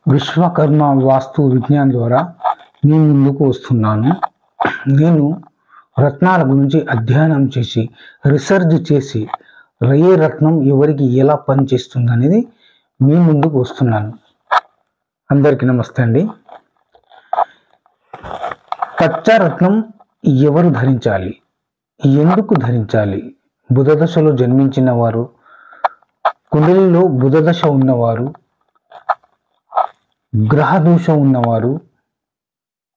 విశ్వకర్మ వాస్తు విజ్ఞాన్ ద్వారా మీ ముందుకు వస్తున్నాను. నేను రత్నాల గురించి అధ్యయనం చేసి రీసెర్చ్ చేసి ఏ రత్నం ఎవరికి ఎలా పనిచేస్తుంది అనేది మీ ముందుకు వస్తున్నాను. అందరికీ నమస్తే అండి. పచ్చ రత్నం ఎవరు ధరించాలి, ఎందుకు ధరించాలి? బుధదశలో జన్మించిన వారు, కుండలిలో బుధదశ ఉన్నవారు, గ్రహదోషం ఉన్నవారు,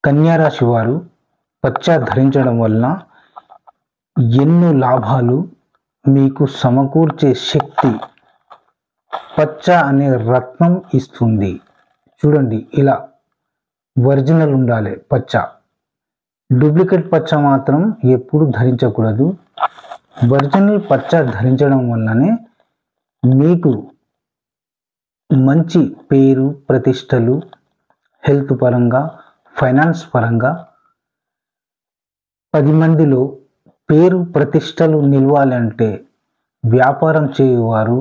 కన్యారాశి వారు పచ్చ ధరించడం వలన ఎన్నో లాభాలు మీకు సమకూర్చే శక్తి పచ్చ అనే రత్నం ఇస్తుంది. చూడండి, ఇలా ఒరిజినల్ ఉండాలి పచ్చ. డూప్లికేట్ పచ్చ మాత్రం ఎప్పుడు ధరించకూడదు. ఒరిజినల్ పచ్చ ధరించడం వల్లనే మీకు మంచి పేరు ప్రతిష్టలు, హెల్త్ పరంగా, ఫైనాన్స్ పరంగా 10 మందిలో పేరు ప్రతిష్టలు నిలవాలంటే వ్యాపారం చేయవారు,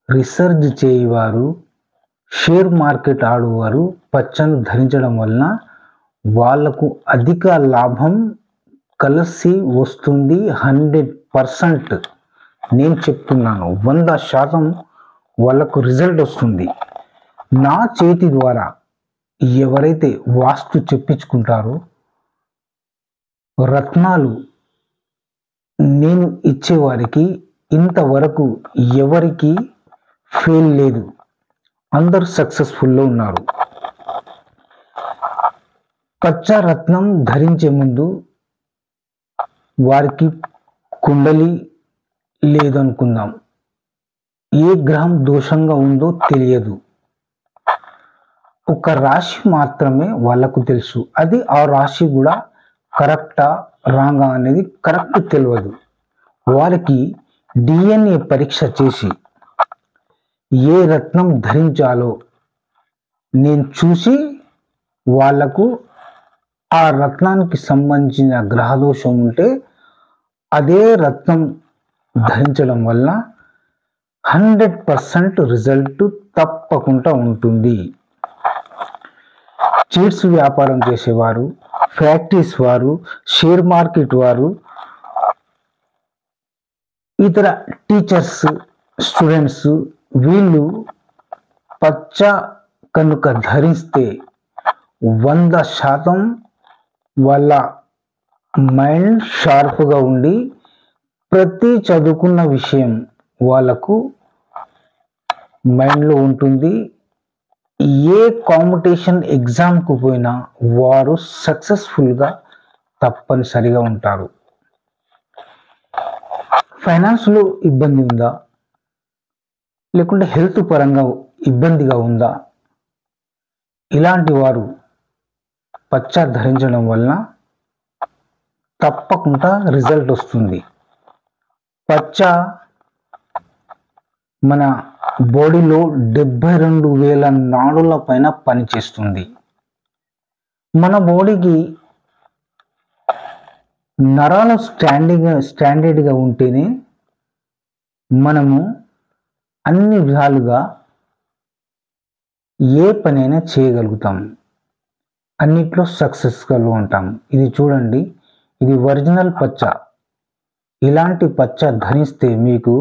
రీసెర్చ్ చేయవారు, షేర్ మార్కెట్ ఆడువారు పచ్చను ధరించడం వలన వాళ్లకు అధిక లాభం కలిసి వస్తుంది. 100% నేను చెప్తున్నాను, 100% వాళ్ళకు రిజల్ట్ వస్తుంది. నా చేతి ద్వారా ఎవరైతే వాస్తు చెప్పించుకుంటారో రత్నాలు నేను ఇచ్చేవారికి ఇంతవరకు ఎవరికి ఫెయిల్ లేదు, అందరూ సక్సెస్ఫుల్లో ఉన్నారు. పచ్చ రత్నం ధరించే ముందు వారికి కుండలి లేదనుకుందాం, ఏ గ్రహం దోషంగా ఉందో తెలియదు. ఒక రాశి మాత్రమే వాళ్ళకు తెలుసు. అది ఆ రాశి కూడా కరెక్టా రాంగా అనేది కరెక్ట్ తెలియదు. వారికి DNA పరీక్ష చేసి ఏ రత్నం ధరించాలో నేను చూసి వాళ్లకు ఆ రత్నానికి సంబంధించిన గ్రహదోషం ఉంటే అదే రత్నం ధరించడం వల్ల 100% రిజల్ట్ తప్పకుండా ఉంటుంది. చీట్స్ వ్యాపారం చేసేవారు, ఫ్యాక్టరీస్ వారు, షేర్ మార్కెట్ వారు, ఇతర టీచర్స్, స్టూడెంట్స్ వీళ్ళు పచ్చ కనుక ధరిస్తే 100% వాళ్ళ మైండ్ షార్ప్గా ఉండి ప్రతి చదువుకున్న విషయం వాళ్ళకు మైండ్లో ఉంటుంది. ఏ కాంపిటీషన్ ఎగ్జామ్కు పోయినా వారు సక్సెస్ఫుల్గా తప్పనిసరిగా ఉంటారు. ఫైనాన్స్లో ఇబ్బంది ఉందా, లేకుంటే హెల్త్ పరంగా ఇబ్బందిగా ఉందా, ఇలాంటి వారు పచ్చ ధరించడం వలన తప్పకుండా రిజల్ట్ వస్తుంది. పచ్చ మన బాడీలో 72,000 నాడుల పైన పనిచేస్తుంది. మన బాడీకి నరాలు స్టాండర్డ్గా ఉంటేనే మనము అన్ని విధాలుగా ఏ పనైనా చేయగలుగుతాం, అన్నిట్లో సక్సెస్గా ఉంటాం. ఇది చూడండి, ఇది ఒరిజినల్ పచ్చ. ఇలాంటి పచ్చ ధరిస్తే మీకు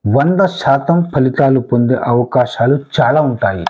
100% ఫలితాలు పొందే అవకాశాలు చాలా ఉంటాయి.